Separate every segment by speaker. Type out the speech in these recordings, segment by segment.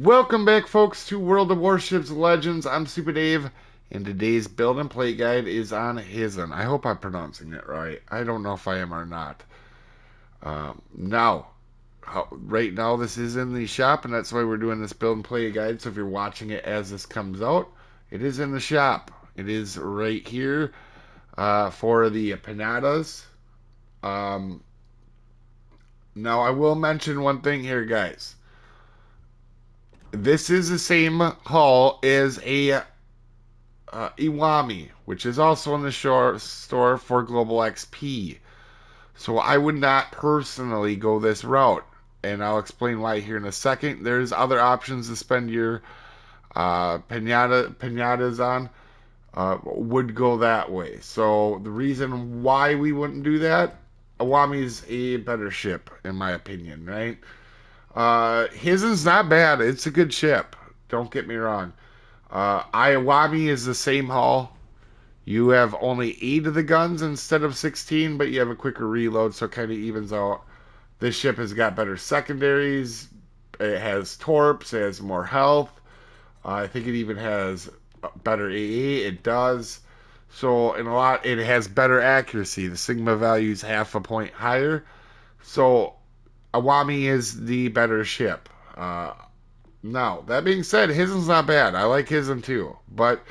Speaker 1: Welcome back, folks, to World of Warships Legends. I'm Soopa-Dave, and today's build and play guide is on Hizen. I hope I'm pronouncing it right. I don't know if I am or not. Right now, this is in the shop, and that's why we're doing this build and play guide. So if you're watching it as this comes out, it is in the shop. It is right here for the pinatas. Um, Now, I will mention one thing here, guys. This is the same hull as a Iwami, which is also in the store for Global XP. So I would not personally go this route, and I'll explain why here in a second. There's other options to spend your pinatas on. Would go that way. So the reason why we wouldn't do that, Iwami's a better ship in my opinion, right? His is not bad. It's a good ship. Don't get me wrong. Iwami is the same hull. You have only 8 of the guns instead of 16, but you have a quicker reload, so it kind of evens out. This ship has got better secondaries. It has torps. It has more health. I think it even has better AA. It does. So, in a lot, it has better accuracy. The Sigma value is half a point higher. So, Awami is the better ship. Now, that being said, Hizen's not bad. I like Hizen too. But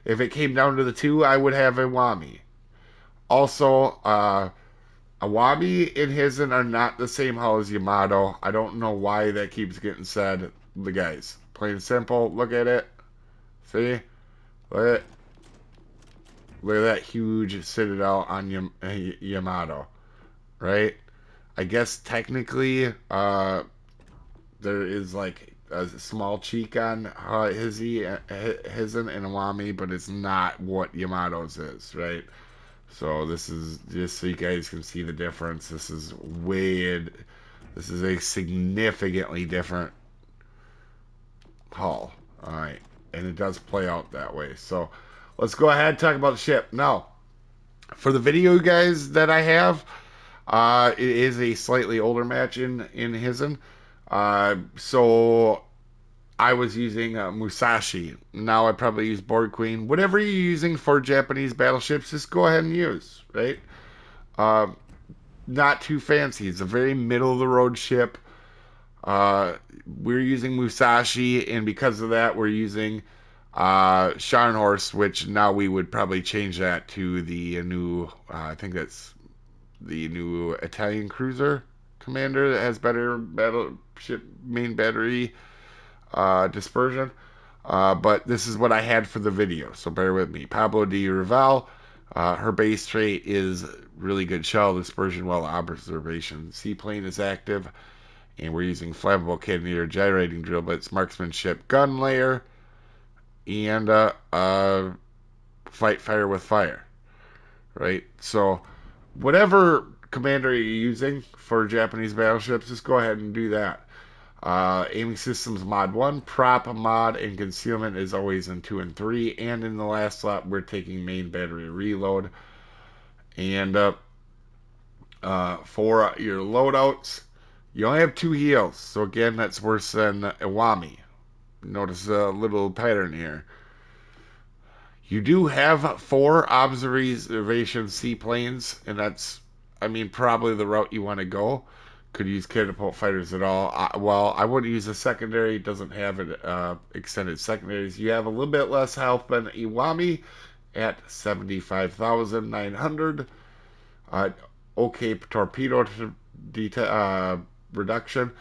Speaker 1: if it came down to the two, I would have Awami. Also, Awami and Hizen are not the same hull as Yamato. I don't know why that keeps getting said. The guys, plain and simple. Look at it. See? Look at, look at that huge citadel on Yamato. Right? I guess technically, there is like a small cheek on Hizen and Awami, but it's not what Yamato's is, right? So this is just so you guys can see the difference. This is a significantly different hull. All right, and it does play out that way. So let's go ahead and talk about the ship now. For the video, guys, that I have, it is a slightly older match in Hizen. So I was using Musashi. Now I probably use Board Queen. Whatever you're using for Japanese battleships, just go ahead and use, right? Uh, Not too fancy. It's a very middle of the road ship. We're using Musashi, and because of that, we're using Scharnhorst, which now we would probably change that to the new, I think that's the new Italian cruiser commander that has better battleship main battery dispersion. But this is what I had for the video, so bear with me. Pablo de Raval, her base trait is really good shell dispersion while observation. Seaplane is active, and we're using flammable cannoneer gyrating drill bits, marksmanship gun layer, and fight fire with fire. Right? So, whatever commander you're using for Japanese battleships, just go ahead and do that. Aiming systems mod 1, prop mod, and concealment is always in 2 and 3. And in the last slot, we're taking main battery reload. And for your loadouts, you only have 2 heals. So again, that's worse than Iwami. Notice a little pattern here. You do have 4 observation seaplanes, and that's, I mean, probably the route you want to go. Could use catapult fighters at all. Well, I wouldn't use a secondary. It doesn't have it, extended secondaries. You have a little bit less health than Iwami at 75,900. Okay, torpedo reduction.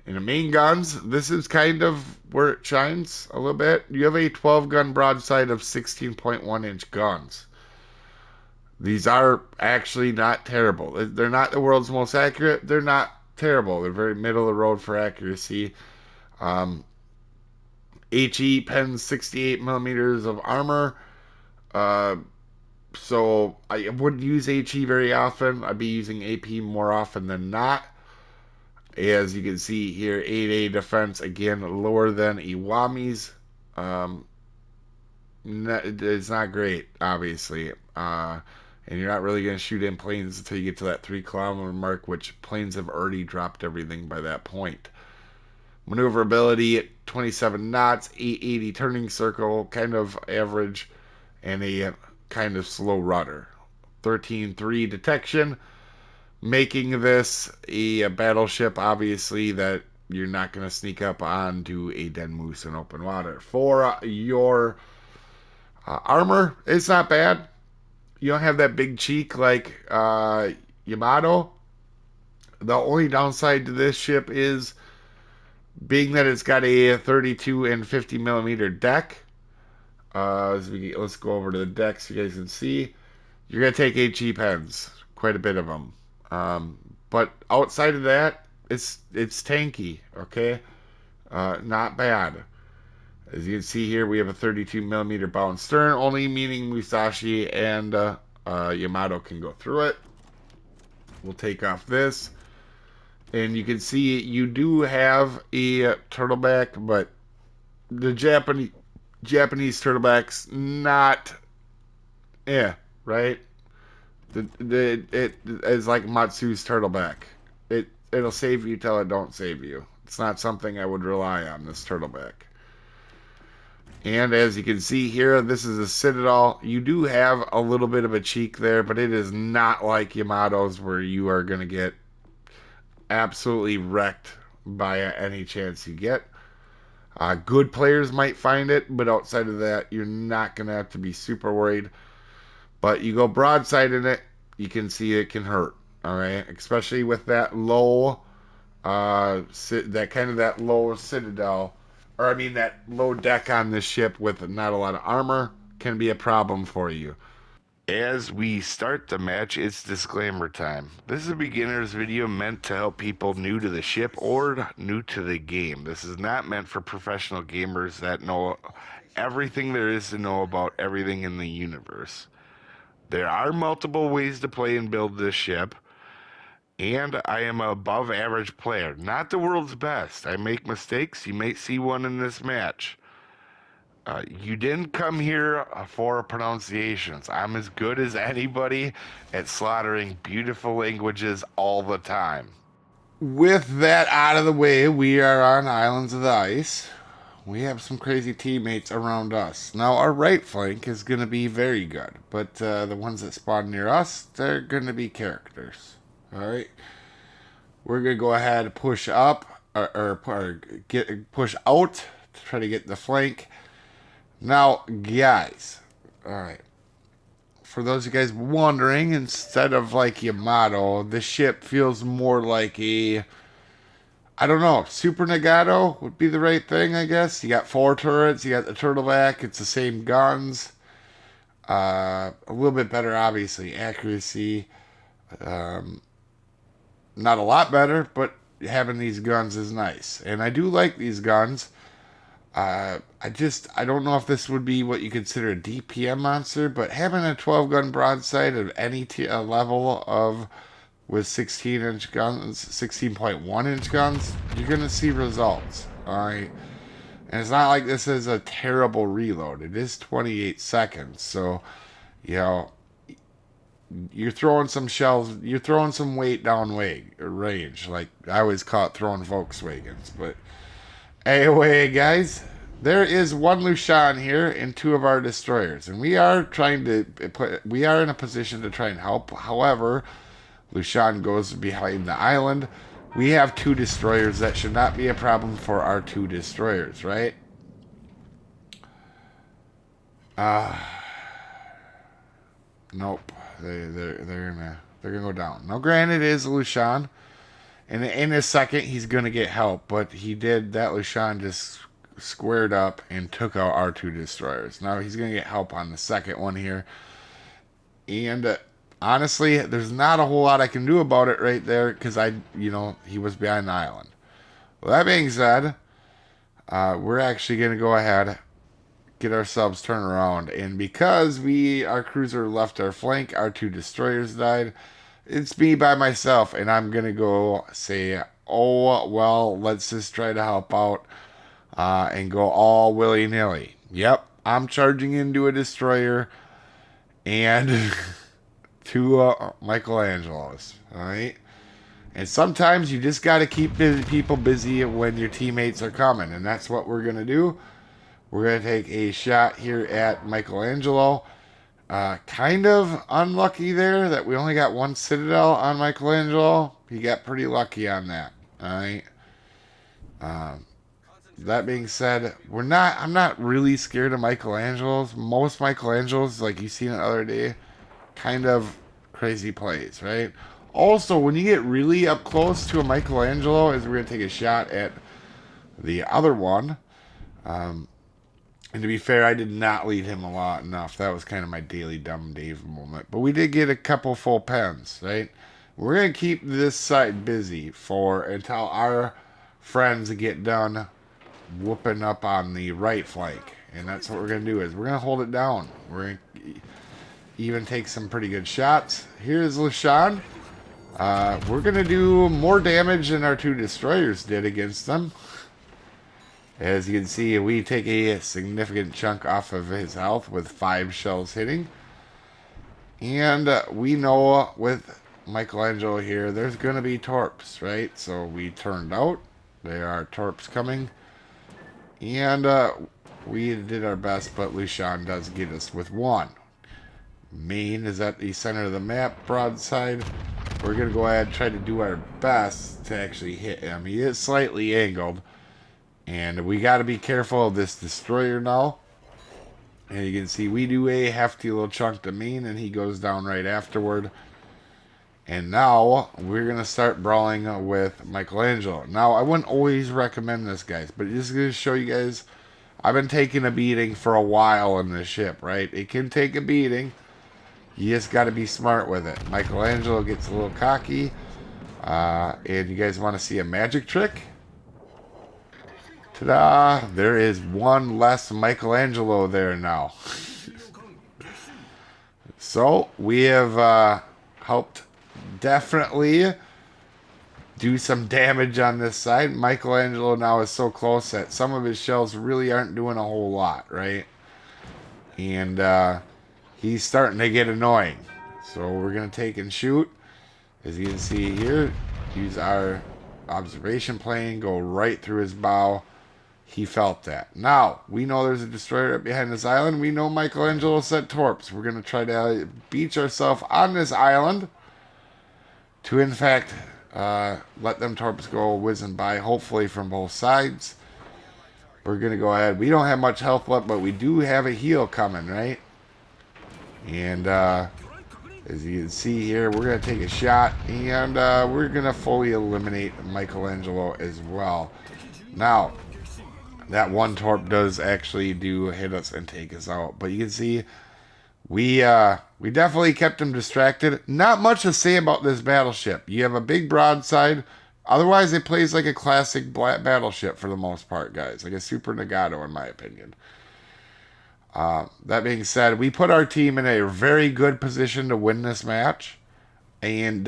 Speaker 1: In the main guns, this is kind of where it shines a little bit. You have a 12 gun broadside of 16.1 inch guns. These are actually not terrible. They're not the world's most accurate. They're not terrible. They're very middle of the road for accuracy. Um, HE pens 68 millimeters of armor. Uh, so I wouldn't use HE very often. I'd be using AP more often than not. As you can see here, 8A defense, again, lower than Iwami's. Um, it's not great, obviously. And you're not really going to shoot in planes until you get to that 3 kilometer mark, which planes have already dropped everything by that point. Maneuverability at 27 knots, 880 turning circle, kind of average, and a kind of slow rudder. 13.3 detection, making this a battleship, obviously, that you're not going to sneak up onto a den moose in open water. For your armor, it's not bad. You don't have that big cheek like Yamato. The only downside to this ship is being that it's got a 32 and 50 millimeter deck. Let's go over to the deck so you guys can see. You're gonna take 8 G-pens, quite a bit of them. But outside of that, it's tanky. Okay, not bad. As you can see here, we have a 32 millimeter bow and stern, only meaning Musashi and Yamato can go through it. We'll take off this. And you can see you do have a turtleback, but the Japanese turtleback's not, right? It is like Matsu's turtleback. It'll save you till it don't save you. It's not something I would rely on, this turtleback. And as you can see here, this is a Citadel. You do have a little bit of a cheek there, but it is not like Yamato's where you are going to get absolutely wrecked by any chance you get. Good players might find it, but outside of that, you're not going to have to be super worried. But you go broadside in it, you can see it can hurt. All right, especially with that low, that low citadel, or I mean that low deck on this ship with not a lot of armor can be a problem for you. As we start the match, it's disclaimer time. This is a beginner's video meant to help people new to the ship or new to the game. This is not meant for professional gamers that know everything there is to know about everything in the universe. There are multiple ways to play and build this ship, and I am an above average player, not the world's best. I make mistakes. You may see one in this match. You didn't come here for pronunciations. I'm as good as anybody at slaughtering beautiful languages all the time. With that out of the way, we are on Islands of the Ice. We have some crazy teammates around us. Now, our right flank is going to be very good, but the ones that spawn near us, they're going to be characters. All right? We're going to go ahead and push up, or push out to try to get the flank. Now, guys, all right, for those of you guys wondering, instead of like Yamato, the ship feels more like a, I don't know, Super Nagato would be the right thing, I guess. You got 4 turrets, you got the turtleback, it's the same guns. A little bit better, obviously, accuracy. Not a lot better, but having these guns is nice. And I do like these guns. I don't know if this would be what you consider a DPM monster, but having a 12-gun broadside of any level of with 16-inch guns, 16.1-inch guns, you're going to see results, all right? And it's not like this is a terrible reload. It is 28 seconds, so, you know, you're throwing some shells, you're throwing some weight down range. Like, I always call it throwing Volkswagens, but anyway, guys, there is one Lushan here and 2 of our destroyers, and we are in a position to try and help. However, Lushan goes behind the island. We have 2 destroyers. That should not be a problem for our 2 destroyers, right? Nope. They're gonna go down. Now, granted, it is Lushan. And in a second, he's going to get help. But that Lushan just squared up and took out our 2 destroyers. Now he's going to get help on the second one here. And honestly, there's not a whole lot I can do about it right there. Because he was behind the island. Well, that being said, we're actually going to go ahead, get ourselves turned around. And because our cruiser left our flank, our 2 destroyers died. It's me by myself, and I'm going to go say, oh, well, let's just try to help out and go all willy-nilly. Yep, I'm charging into a destroyer and 2 Michelangelos, all right? And sometimes you just got to keep people busy when your teammates are coming. And that's what we're going to do. We're going to take a shot here at Michelangelo. Kind of unlucky there that we only got one Citadel on Michelangelo. He got pretty lucky on that. Alright. That being said, I'm not really scared of Michelangelos. Most Michelangelos, like you seen the other day, kind of crazy plays, right? Also, when you get really up close to a Michelangelo, is we're going to take a shot at the other one. And to be fair, I did not lead him a lot enough. That was kind of my daily dumb Dave moment. But we did get a couple full pens, right? We're going to keep this side busy until our friends get done whooping up on the right flank. And that's what we're going to do, is we're going to hold it down. We're going to even take some pretty good shots. Here's LaShawn. We're going to do more damage than our two destroyers did against them. As you can see, we take a significant chunk off of his health with 5 shells hitting. And we know with Michelangelo here, there's going to be torps, right? So we turned out. There are torps coming. And we did our best, but Lucian does get us with 1. Main is at the center of the map, broadside. We're going to go ahead and try to do our best to actually hit him. He is slightly angled. And we got to be careful of this destroyer now. And you can see we do a hefty little chunk to main, and he goes down right afterward. And now we're going to start brawling with Michelangelo. Now, I wouldn't always recommend this, guys, but just going to show you guys, I've been taking a beating for a while in this ship, right? It can take a beating. You just got to be smart with it. Michelangelo gets a little cocky. And you guys want to see a magic trick? Ta-da! There is one less Michelangelo there now. So, we have helped definitely do some damage on this side. Michelangelo now is so close that some of his shells really aren't doing a whole lot, right? And he's starting to get annoying. So we're going to take and shoot. As you can see here, use our observation plane, go right through his bow. He felt that. Now, we know there's a destroyer right behind this island. We know Michelangelo set torps. We're going to try to beach ourselves on this island to, in fact, let them torps go whizzing by, hopefully from both sides. We're going to go ahead. We don't have much health left, but we do have a heal coming, right? And as you can see here, we're going to take a shot, and we're going to fully eliminate Michelangelo as well. Now, that one torp does actually hit us and take us out. But you can see we definitely kept him distracted. Not much to say about this battleship. You have a big broadside. Otherwise, it plays like a classic battleship for the most part, guys. Like a Super Nagato, in my opinion. That being said, we put our team in a very good position to win this match. And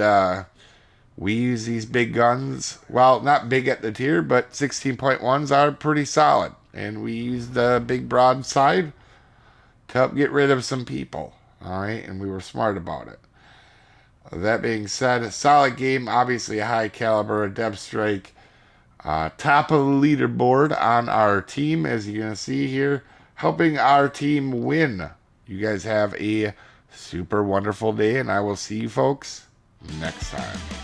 Speaker 1: we use these big guns. Well, not big at the tier, but 16.1s are pretty solid. And we use the big broadside to help get rid of some people. Alright, and we were smart about it. That being said, a solid game. Obviously a high caliber, a depth strike. Top of the leaderboard on our team, as you're going to see here. Helping our team win. You guys have a super wonderful day, and I will see you folks next time.